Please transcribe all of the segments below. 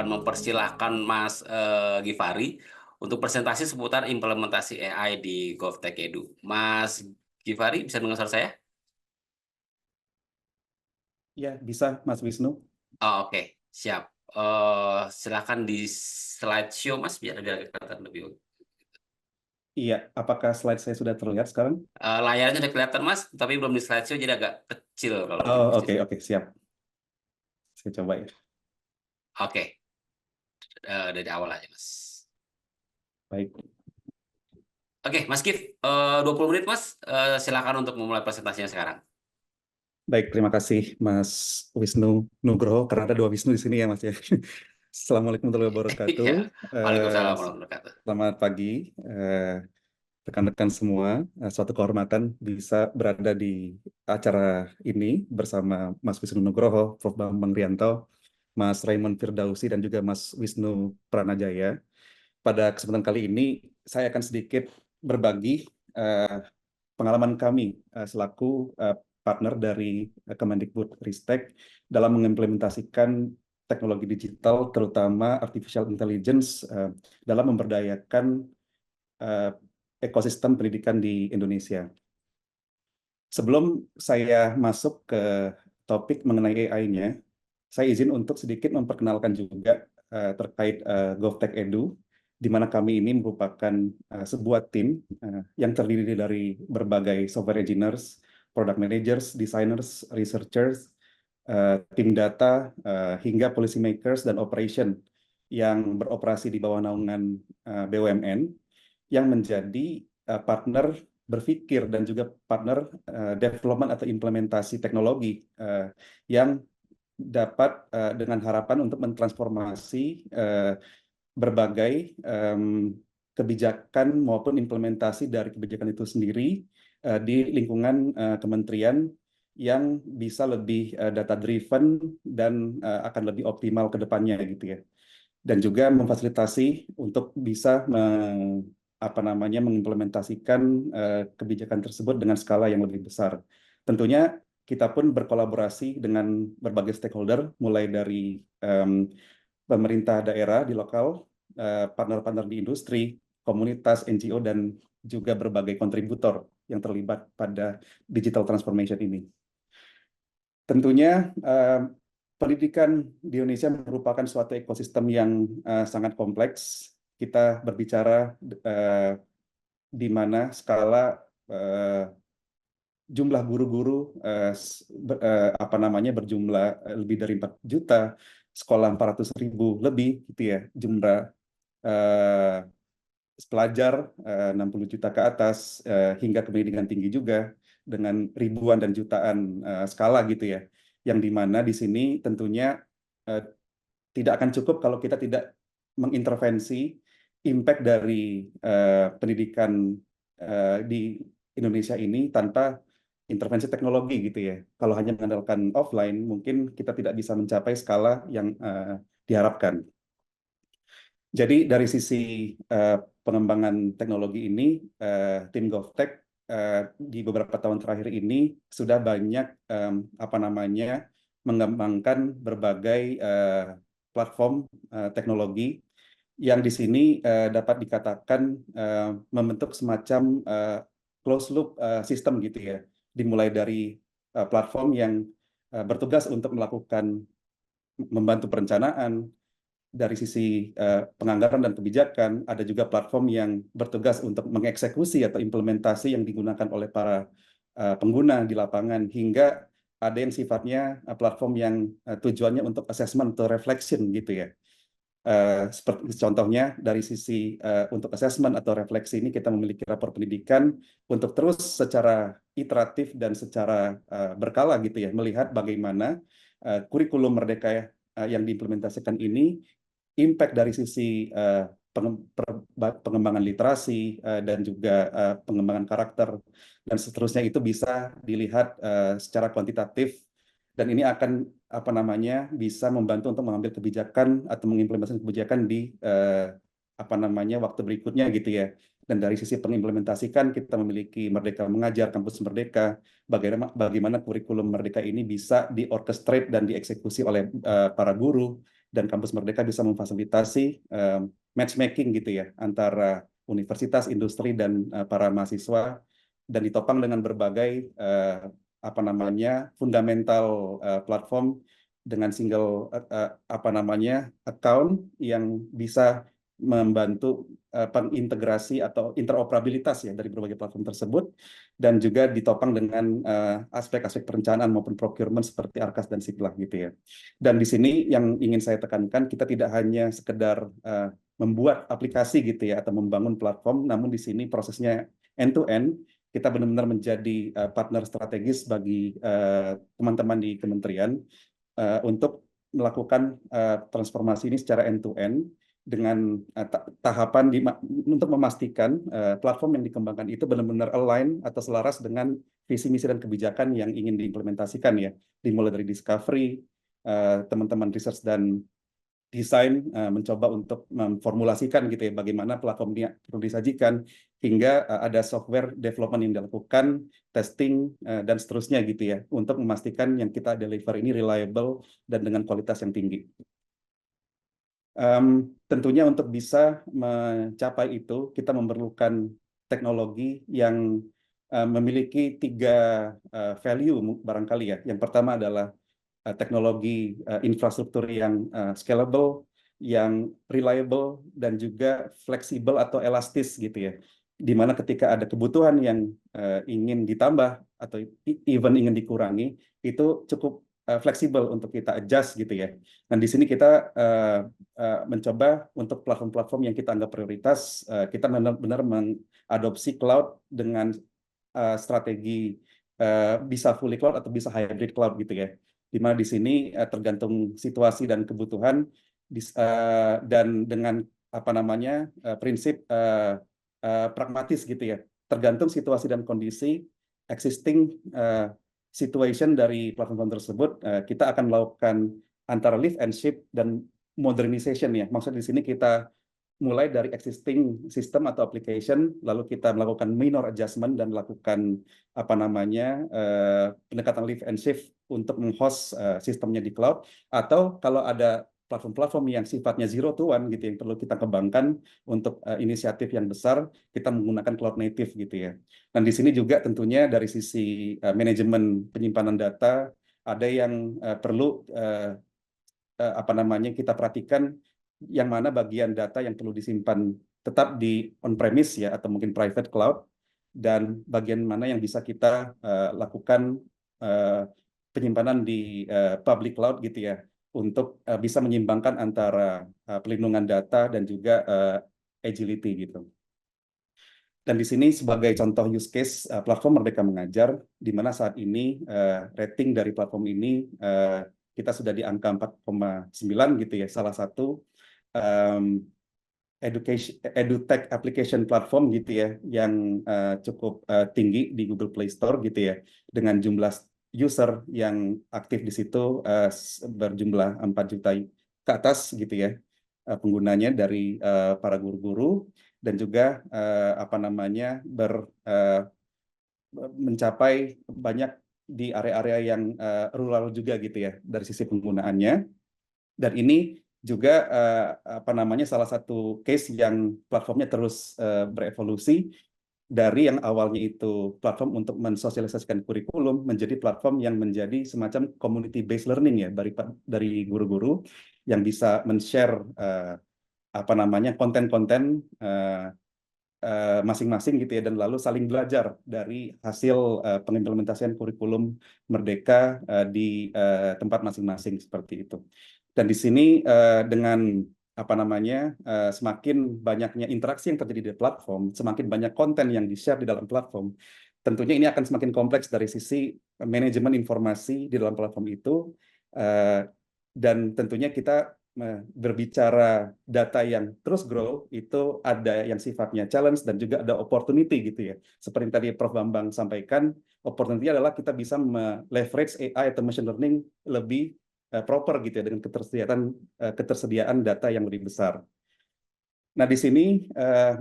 mempersilahkan Mas Givari untuk presentasi seputar implementasi AI di GovTech Edu. Mas Givari, bisa dengar suara saya? Ya, bisa, Mas Wisnu. Oh, oke, siap. Silakan di slideshow, Mas, biar kelihatan lebih. Iya, apakah slide saya sudah terlihat sekarang? Layarnya udah kelihatan, Mas, tapi belum di slideshow, jadi agak kecil kalau di Oh, presentasi. oke, siap. Saya coba ya. Oke, dari awal aja, Mas. Baik. Oke, Mas Gif, 20 menit, Mas. Silakan untuk memulai presentasinya sekarang. Baik, terima kasih Mas Wisnu Nugroho, karena ada dua Wisnu di sini ya, Mas ya. Assalamualaikum warahmatullahi wabarakatuh. Iya, Waalaikumsalam warahmatullahi wabarakatuh. Selamat pagi, rekan-rekan semua. Suatu kehormatan bisa berada di acara ini bersama Mas Wisnu Nugroho, Prof. Bambang Rianto, Mas Raymond Firdausi, dan juga Mas Wisnu Pranajaya. Pada kesempatan kali ini, saya akan sedikit berbagi pengalaman kami selaku partner dari Kemendikbudristek dalam mengimplementasikan teknologi digital, terutama artificial intelligence, dalam memberdayakan ekosistem pendidikan di Indonesia. Sebelum saya masuk ke topik mengenai AI-nya, saya izin untuk sedikit memperkenalkan juga terkait GovTech Edu, di mana kami ini merupakan sebuah tim yang terdiri dari berbagai software engineers, product managers, designers, researchers, tim data, hingga policy makers dan operation yang beroperasi di bawah naungan BUMN yang menjadi partner berpikir dan juga partner development atau implementasi teknologi yang dapat dengan harapan untuk mentransformasi berbagai kebijakan maupun implementasi dari kebijakan itu sendiri di lingkungan kementerian yang bisa lebih data driven dan akan lebih optimal ke depannya gitu ya. Dan juga memfasilitasi untuk bisa mengimplementasikan kebijakan tersebut dengan skala yang lebih besar. Tentunya kita pun berkolaborasi dengan berbagai stakeholder, mulai dari pemerintah daerah di lokal, partner-partner di industri, komunitas, NGO, dan juga berbagai kontributor yang terlibat pada digital transformation ini. Tentunya pendidikan di Indonesia merupakan suatu ekosistem yang sangat kompleks. Kita berbicara di mana skala jumlah guru-guru berjumlah lebih dari 4 juta, sekolah 400.000 lebih gitu ya, jumlah pelajar 60 juta ke atas, hingga ke pendidikan tinggi juga dengan ribuan dan jutaan skala gitu ya, yang dimana di sini tentunya tidak akan cukup kalau kita tidak mengintervensi impact dari pendidikan di Indonesia ini tanpa intervensi teknologi gitu ya. Kalau hanya mengandalkan offline, mungkin kita tidak bisa mencapai skala yang diharapkan. Jadi dari sisi pengembangan teknologi ini, tim GovTech di beberapa tahun terakhir ini sudah banyak mengembangkan berbagai platform teknologi yang di sini dapat dikatakan membentuk semacam closed loop sistem gitu ya, dimulai dari platform yang bertugas untuk membantu perencanaan dari sisi penganggaran dan kebijakan, ada juga platform yang bertugas untuk mengeksekusi atau implementasi yang digunakan oleh para pengguna di lapangan, hingga ada yang sifatnya platform yang tujuannya untuk assessment atau reflection gitu ya. Seperti contohnya dari sisi untuk assessment atau refleksi ini kita memiliki rapor pendidikan untuk terus secara iteratif dan secara berkala gitu ya, melihat bagaimana kurikulum Merdeka yang diimplementasikan ini impact dari sisi pengembangan literasi dan juga pengembangan karakter dan seterusnya itu bisa dilihat secara kuantitatif, dan ini akan bisa membantu untuk mengambil kebijakan atau mengimplementasikan kebijakan di waktu berikutnya gitu ya. Dan dari sisi pengimplementasikan, kita memiliki Merdeka Mengajar, Kampus Merdeka, bagaimana kurikulum Merdeka ini bisa diorchestrate dan dieksekusi oleh para guru, dan Kampus Merdeka bisa memfasilitasi matchmaking gitu ya antara universitas, industri, dan para mahasiswa, dan ditopang dengan berbagai apa namanya fundamental platform dengan single apa namanya account yang bisa membantu pengintegrasi atau interoperabilitas ya dari berbagai platform tersebut, dan juga ditopang dengan aspek-aspek perencanaan maupun procurement seperti Arkas dan Siklah gitu ya. Dan di sini yang ingin saya tekankan, kita tidak hanya sekedar membuat aplikasi gitu ya atau membangun platform, namun di sini prosesnya end to end. Kita benar-benar menjadi partner strategis bagi teman-teman di kementerian untuk melakukan transformasi ini secara end to end dengan tahapan untuk memastikan platform yang dikembangkan itu benar-benar align atau selaras dengan visi misi dan kebijakan yang ingin diimplementasikan ya, dimulai dari discovery, teman-teman research dan desain mencoba untuk memformulasikan gitu ya bagaimana platform ini perlu disajikan, hingga ada software development yang dilakukan, testing dan seterusnya gitu ya untuk memastikan yang kita deliver ini reliable dan dengan kualitas yang tinggi. Tentunya untuk bisa mencapai itu kita memerlukan teknologi yang memiliki 3 value barangkali ya. Yang pertama adalah teknologi infrastruktur yang scalable, yang reliable, dan juga fleksibel atau elastis gitu ya. Di mana ketika ada kebutuhan yang ingin ditambah atau even ingin dikurangi, itu cukup fleksibel untuk kita adjust gitu ya. Dan di sini kita mencoba untuk platform-platform yang kita anggap prioritas, kita benar-benar mengadopsi cloud dengan strategi bisa fully cloud atau bisa hybrid cloud gitu ya. Di mana di sini tergantung situasi dan kebutuhan dan dengan apa namanya prinsip pragmatis gitu ya. Tergantung situasi dan kondisi existing situation dari platform tersebut, kita akan melakukan antara lift and shift dan modernization ya. Maksud di sini kita mulai dari existing system atau application, lalu kita melakukan minor adjustment dan melakukan apa namanya pendekatan lift and shift untuk menghost sistemnya di cloud, atau kalau ada platform-platform yang sifatnya zero to one gitu yang perlu kita kembangkan untuk inisiatif yang besar, kita menggunakan cloud native gitu ya. Dan di sini juga tentunya dari sisi manajemen penyimpanan data ada yang perlu apa namanya kita perhatikan, yang mana bagian data yang perlu disimpan tetap di on-premise ya atau mungkin private cloud, dan bagian mana yang bisa kita lakukan penyimpanan di public cloud gitu ya, untuk bisa menyeimbangkan antara pelindungan data dan juga agility gitu. Dan di sini sebagai contoh use case platform Merdeka Mengajar, di mana saat ini rating dari platform ini kita sudah di angka 4,9 gitu ya, salah satu edutech application platform gitu ya yang cukup tinggi di Google Play Store gitu ya, dengan jumlah user yang aktif di situ berjumlah 4 juta ke atas gitu ya penggunanya dari para guru-guru, dan juga apa namanya mencapai banyak di area-area yang rural juga gitu ya dari sisi penggunaannya. Dan ini juga apa namanya salah satu case yang platformnya terus berevolusi dari yang awalnya itu platform untuk mensosialisasikan kurikulum menjadi platform yang menjadi semacam community based learning ya dari guru-guru yang bisa men-share apa namanya konten-konten masing-masing gitu ya, dan lalu saling belajar dari hasil pengimplementasian kurikulum Merdeka di tempat masing-masing seperti itu. Dan di sini dengan apa namanya semakin banyaknya interaksi yang terjadi di platform, semakin banyak konten yang di-share di dalam platform, tentunya ini akan semakin kompleks dari sisi manajemen informasi di dalam platform itu, dan tentunya kita berbicara data yang terus grow, itu ada yang sifatnya challenge dan juga ada opportunity gitu ya. Seperti yang tadi Prof. Bambang sampaikan, opportunity adalah kita bisa leverage AI atau machine learning lebih proper gitu ya, dengan ketersediaan data yang lebih besar. Nah, di sini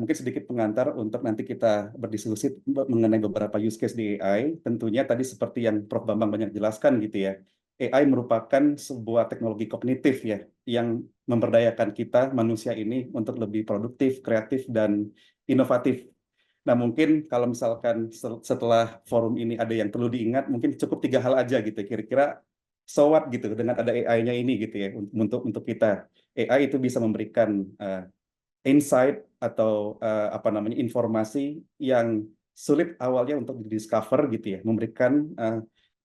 mungkin sedikit pengantar untuk nanti kita berdiskusi mengenai beberapa use case di AI. Tentunya tadi seperti yang Prof. Bambang banyak jelaskan gitu ya, AI merupakan sebuah teknologi kognitif ya yang memberdayakan kita manusia ini untuk lebih produktif, kreatif, dan inovatif. Nah, mungkin kalau misalkan setelah forum ini ada yang perlu diingat, mungkin cukup 3 hal aja gitu. Kira-kira so what gitu dengan ada AI-nya ini gitu ya untuk kita. AI itu bisa memberikan insight atau apa namanya informasi yang sulit awalnya untuk di-discover gitu ya, memberikan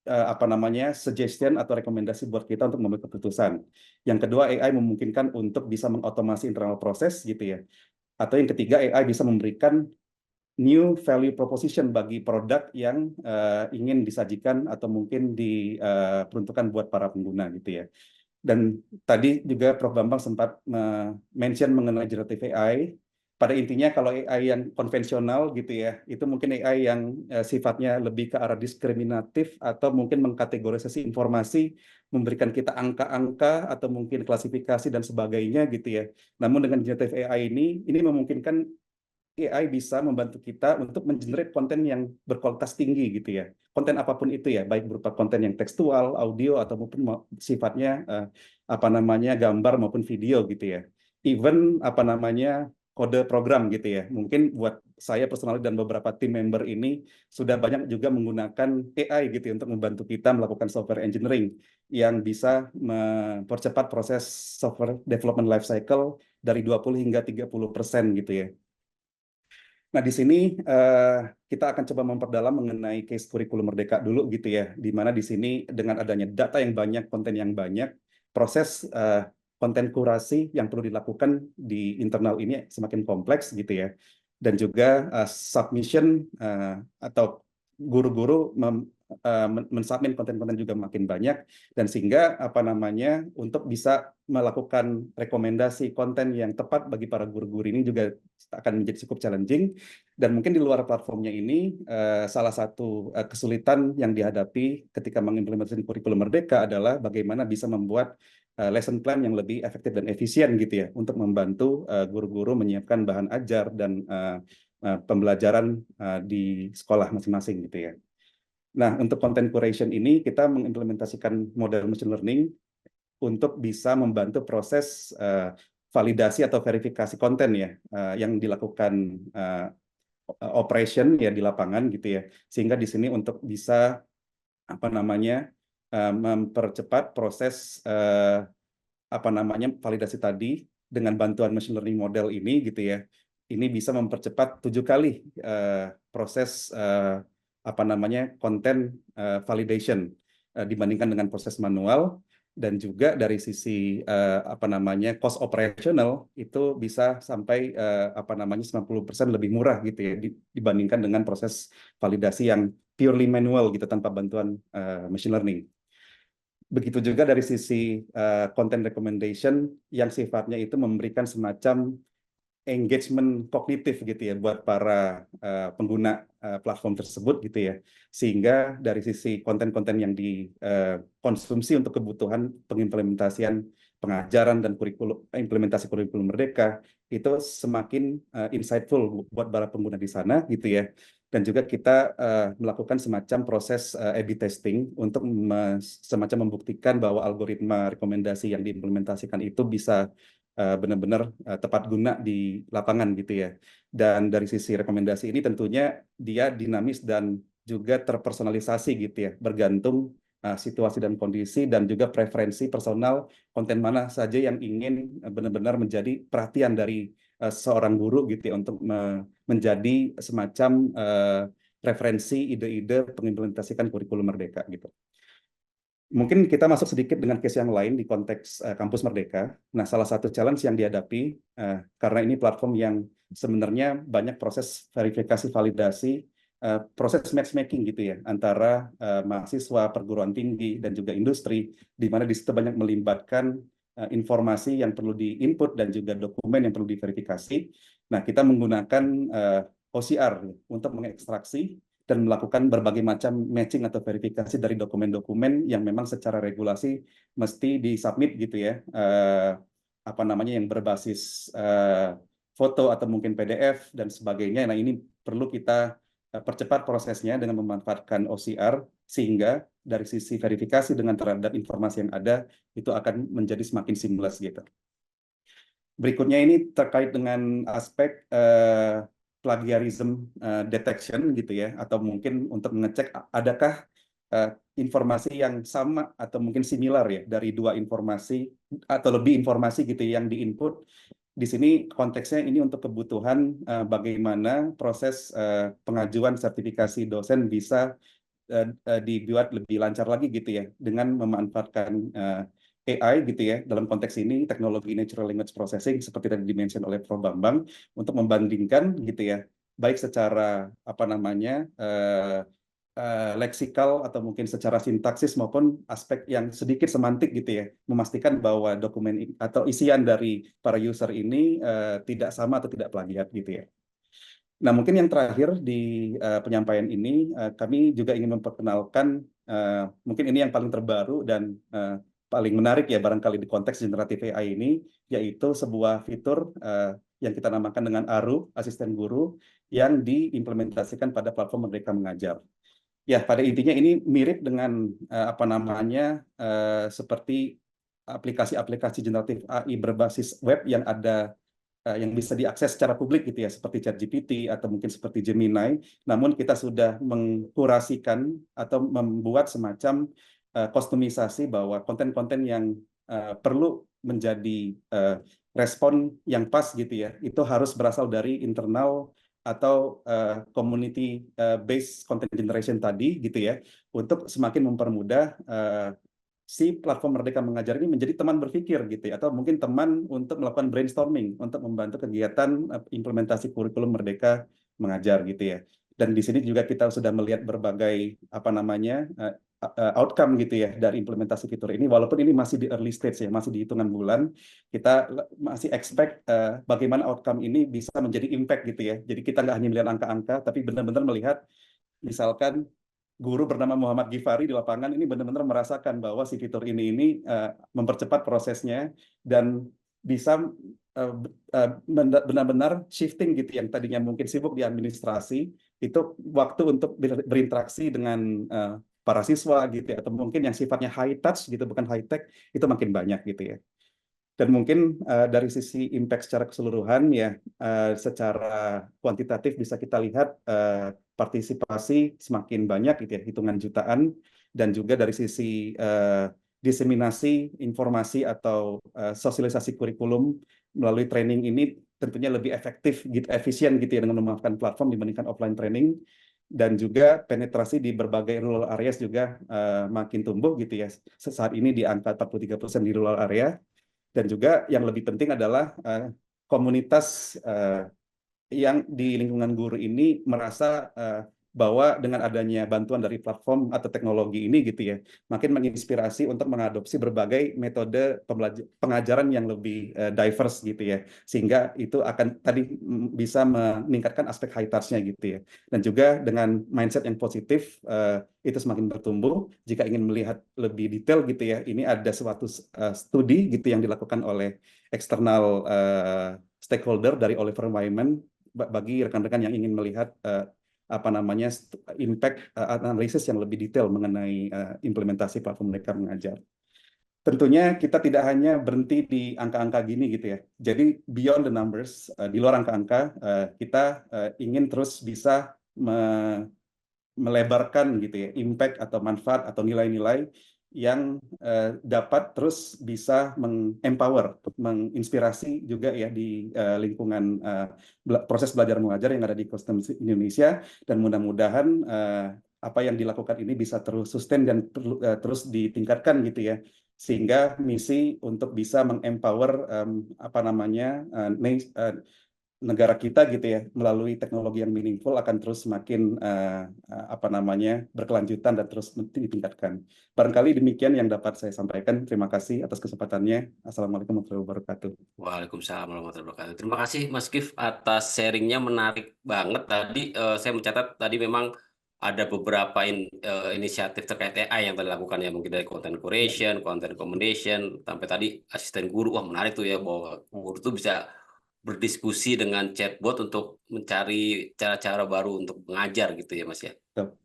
apa namanya suggestion atau rekomendasi buat kita untuk membuat keputusan. Yang kedua, AI memungkinkan untuk bisa mengotomasi internal proses gitu ya. Atau yang ketiga, AI bisa memberikan new value proposition bagi produk yang ingin disajikan atau mungkin diperuntukkan buat para pengguna gitu ya. Dan tadi juga Prof. Bambang sempat mention mengenai generative AI. Pada intinya kalau AI yang konvensional gitu ya, itu mungkin AI yang sifatnya lebih ke arah diskriminatif atau mungkin mengkategorisasi informasi, memberikan kita angka-angka atau mungkin klasifikasi dan sebagainya gitu ya. Namun dengan generative AI ini memungkinkan AI bisa membantu kita untuk mengenerate konten yang berkualitas tinggi gitu ya. Konten apapun itu ya, baik berupa konten yang tekstual, audio atau maupun sifatnya apa namanya gambar maupun video gitu ya. Even apa namanya kode program gitu ya. Mungkin buat saya personal dan beberapa tim member ini sudah banyak juga menggunakan AI gitu ya untuk membantu kita melakukan software engineering yang bisa mempercepat proses software development life cycle dari 20 hingga 30% gitu ya. Nah, di sini kita akan coba memperdalam mengenai case kurikulum Merdeka dulu gitu ya, di mana di sini dengan adanya data yang banyak, konten yang banyak, proses konten kurasi yang perlu dilakukan di internal ini semakin kompleks gitu ya, dan juga submission atau guru-guru mensubmit konten-konten juga makin banyak, dan sehingga apa namanya untuk bisa melakukan rekomendasi konten yang tepat bagi para guru-guru ini juga akan menjadi cukup challenging. Dan mungkin di luar platformnya ini, salah satu kesulitan yang dihadapi ketika mengimplementasikan kurikulum Merdeka adalah bagaimana bisa membuat lesson plan yang lebih efektif dan efisien gitu ya, untuk membantu guru-guru menyiapkan bahan ajar dan pembelajaran di sekolah masing-masing gitu ya. Nah, untuk content curation ini kita mengimplementasikan model machine learning untuk bisa membantu proses validasi atau verifikasi konten ya yang dilakukan operation ya di lapangan gitu ya, sehingga di sini untuk bisa apa namanya mempercepat proses apa namanya validasi tadi dengan bantuan machine learning model ini gitu ya, ini bisa mempercepat 7 kali proses apa namanya konten validation dibandingkan dengan proses manual. Dan juga dari sisi apa namanya cost operational itu bisa sampai apa namanya 90% lebih murah gitu ya dibandingkan dengan proses validasi yang purely manual gitu tanpa bantuan machine learning. Begitu juga dari sisi content recommendation yang sifatnya itu memberikan semacam engagement kognitif gitu ya buat para pengguna platform tersebut gitu ya, sehingga dari sisi konten-konten yang dikonsumsi untuk kebutuhan pengimplementasian pengajaran dan implementasi kurikulum Merdeka itu semakin insightful buat para pengguna di sana gitu ya. Dan juga kita melakukan semacam proses A/B testing untuk semacam membuktikan bahwa algoritma rekomendasi yang diimplementasikan itu bisa benar-benar tepat guna di lapangan gitu ya. Dan dari sisi rekomendasi ini tentunya dia dinamis dan juga terpersonalisasi gitu ya, bergantung situasi dan kondisi dan juga preferensi personal konten mana saja yang ingin benar-benar menjadi perhatian dari seorang guru gitu ya, untuk menjadi semacam referensi ide-ide pengimplementasikan kurikulum Merdeka gitu. Mungkin kita masuk sedikit dengan case yang lain di konteks kampus Merdeka. Nah, salah satu challenge yang dihadapi karena ini platform yang sebenarnya banyak proses verifikasi validasi, proses matchmaking gitu ya antara mahasiswa perguruan tinggi dan juga industri, di mana di situ banyak melibatkan informasi yang perlu di-input dan juga dokumen yang perlu diverifikasi. Nah, kita menggunakan OCR untuk mengekstraksi dan melakukan berbagai macam matching atau verifikasi dari dokumen-dokumen yang memang secara regulasi mesti disubmit gitu ya, apa namanya yang berbasis foto atau mungkin PDF dan sebagainya. Nah, ini perlu kita percepat prosesnya dengan memanfaatkan OCR sehingga dari sisi verifikasi dengan terhadap informasi yang ada itu akan menjadi semakin seamless gitu. Berikutnya ini terkait dengan aspek plagiarism detection gitu ya, atau mungkin untuk mengecek adakah informasi yang sama atau mungkin similar ya dari dua informasi atau lebih informasi gitu yang diinput. Di sini konteksnya ini untuk kebutuhan bagaimana proses pengajuan sertifikasi dosen bisa dibuat lebih lancar lagi gitu ya dengan memanfaatkan AI gitu ya dalam konteks ini teknologi natural language processing seperti tadi dimention oleh Prof Bambang untuk membandingkan gitu ya baik secara apa namanya leksikal atau mungkin secara sintaksis maupun aspek yang sedikit semantik gitu ya memastikan bahwa dokumen atau isian dari para user ini tidak sama atau tidak plagiat gitu ya. Nah, mungkin yang terakhir di penyampaian ini, kami juga ingin memperkenalkan, mungkin ini yang paling terbaru dan paling menarik ya barangkali di konteks generatif AI ini, yaitu sebuah fitur yang kita namakan dengan ARU, asisten guru, yang diimplementasikan pada platform Merdeka Mengajar. Ya, pada intinya ini mirip dengan apa namanya, seperti aplikasi-aplikasi generatif AI berbasis web yang ada yang bisa diakses secara publik gitu ya, seperti ChatGPT atau mungkin seperti Gemini. Namun kita sudah mengkurasikan atau membuat semacam kostumisasi bahwa konten-konten yang perlu menjadi respon yang pas gitu ya, itu harus berasal dari internal atau community based content generation tadi gitu ya, untuk semakin mempermudah si platform Merdeka Mengajar ini menjadi teman berpikir gitu ya, atau mungkin teman untuk melakukan brainstorming untuk membantu kegiatan implementasi kurikulum Merdeka Mengajar gitu ya. Dan di sini juga kita sudah melihat berbagai apa namanya outcome gitu ya dari implementasi fitur ini, walaupun ini masih di early stage ya, masih di hitungan bulan, kita masih expect bagaimana outcome ini bisa menjadi impact gitu ya. Jadi kita nggak hanya melihat angka-angka, tapi benar-benar melihat misalkan guru bernama Muhammad Gifari di lapangan ini benar-benar merasakan bahwa si fitur ini mempercepat prosesnya dan bisa benar-benar shifting gitu yang tadinya mungkin sibuk di administrasi itu waktu untuk berinteraksi dengan para siswa gitu ya, atau mungkin yang sifatnya high touch gitu bukan high tech itu makin banyak gitu ya. Dan mungkin dari sisi impact secara keseluruhan ya, secara kuantitatif bisa kita lihat partisipasi semakin banyak gitu ya, hitungan jutaan, dan juga dari sisi diseminasi informasi atau sosialisasi kurikulum melalui training ini tentunya lebih efektif, gitu, efisien gitu ya dengan memanfaatkan platform dibandingkan offline training, dan juga penetrasi di berbagai rural areas juga makin tumbuh gitu ya. Saat ini di angka 43% di rural area. Dan juga yang lebih penting adalah komunitas yang di lingkungan guru ini merasa bahwa dengan adanya bantuan dari platform atau teknologi ini gitu ya, makin menginspirasi untuk mengadopsi berbagai metode pengajaran yang lebih diverse gitu ya, sehingga itu akan tadi bisa meningkatkan aspek high touch-nya gitu ya, dan juga dengan mindset yang positif itu semakin bertumbuh. Jika ingin melihat lebih detail gitu ya, ini ada suatu studi gitu yang dilakukan oleh eksternal stakeholder dari Oliver Wyman bagi rekan-rekan yang ingin melihat apa namanya impact analisis yang lebih detail mengenai implementasi platform Merdeka Mengajar. Tentunya kita tidak hanya berhenti di angka-angka gini gitu ya. Jadi beyond the numbers, di luar angka-angka, kita ingin terus bisa melebarkan gitu ya impact atau manfaat atau nilai-nilai yang dapat terus bisa mengempower, menginspirasi juga ya di lingkungan proses belajar mengajar yang ada di ekosistem Indonesia, dan mudah-mudahan apa yang dilakukan ini bisa terus sustain dan terus ditingkatkan gitu ya, sehingga misi untuk bisa mengempower apa namanya negara kita gitu ya melalui teknologi yang meaningful akan terus semakin apa namanya berkelanjutan dan terus ditingkatkan. Barangkali demikian yang dapat saya sampaikan. Terima kasih atas kesempatannya. Assalamualaikum warahmatullahi wabarakatuh. Waalaikumsalam warahmatullahi wabarakatuh. Terima kasih Mas Gif atas sharingnya, menarik banget tadi. Saya mencatat tadi memang ada beberapa inisiatif terkait AI yang telah dilakukan ya, mungkin dari content Ya, curation, content recommendation, sampai tadi asisten guru. Wah, menarik tuh ya bahwa guru tuh bisa berdiskusi dengan chatbot untuk mencari cara-cara baru untuk mengajar gitu ya Mas ya. betul.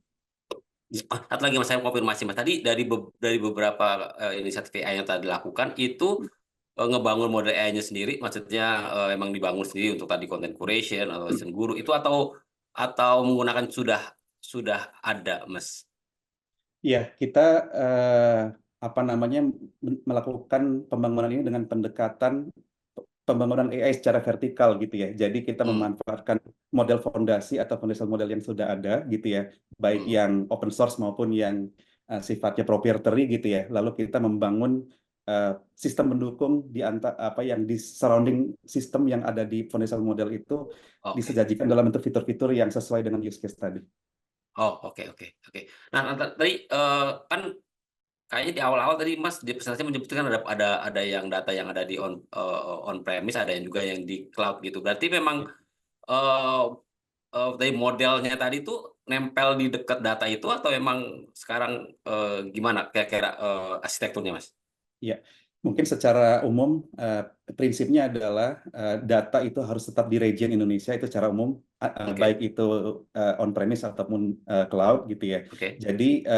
Satu lagi Mas, saya konfirmasi Mas, tadi dari beberapa inisiatif AI yang tadi dilakukan itu ngebangun model AI-nya sendiri, maksudnya emang dibangun sendiri untuk tadi content curation atau asisten guru itu, atau menggunakan sudah ada Mas? Ya, kita apa namanya melakukan pembangunan ini dengan pendekatan pembangunan AI secara vertikal gitu ya. Jadi kita Hmm, memanfaatkan model fondasi atau foundational model yang sudah ada gitu ya, baik hmm. yang open source maupun yang sifatnya proprietary gitu ya. Lalu kita membangun eh, sistem mendukung di antara apa yang di surrounding sistem yang ada di foundational model itu Oke. disajikan dalam bentuk fitur-fitur yang sesuai dengan use case tadi. Oh, oke, oke, oke. Nah, tadi kan kayaknya di awal-awal tadi Mas di presentasi menyebutkan ada yang data yang ada di on premise, ada yang juga yang di cloud gitu. Berarti memang eh dari modelnya tadi tuh nempel di dekat data itu, atau emang sekarang gimana kira-kira arsitekturnya Mas? Ya, mungkin secara umum prinsipnya adalah data itu harus tetap di region Indonesia itu secara umum, baik Oke, itu on-premise ataupun cloud gitu ya. oke. Jadi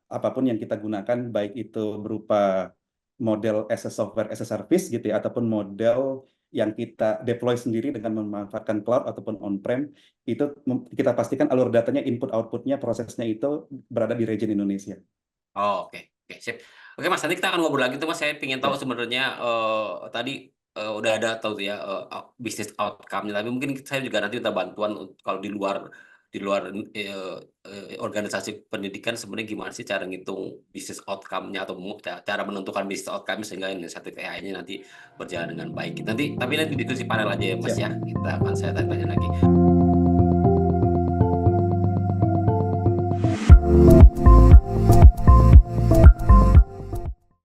apapun yang kita gunakan, baik itu berupa model as a software as a service gitu ya, ataupun model yang kita deploy sendiri dengan memanfaatkan cloud ataupun on-prem, itu kita pastikan alur datanya, input outputnya, prosesnya itu berada di region Indonesia. Oh, oke, oke, sip. Oke Mas, nanti kita akan ngobrol lagi tuh Mas, saya pengen tahu Ya, sebenarnya tadi udah ada tahu tuh ya bisnis outcome-nya, tapi mungkin saya juga nanti minta bantuan kalau di luar organisasi pendidikan sebenarnya gimana sih cara ngitung bisnis outcome-nya, atau cara menentukan bisnis outcome sehingga inisiatif AI-nya nanti berjalan dengan baik. Tapi nanti diskusi panel aja ya Mas siap. ya. Saya tanya lagi.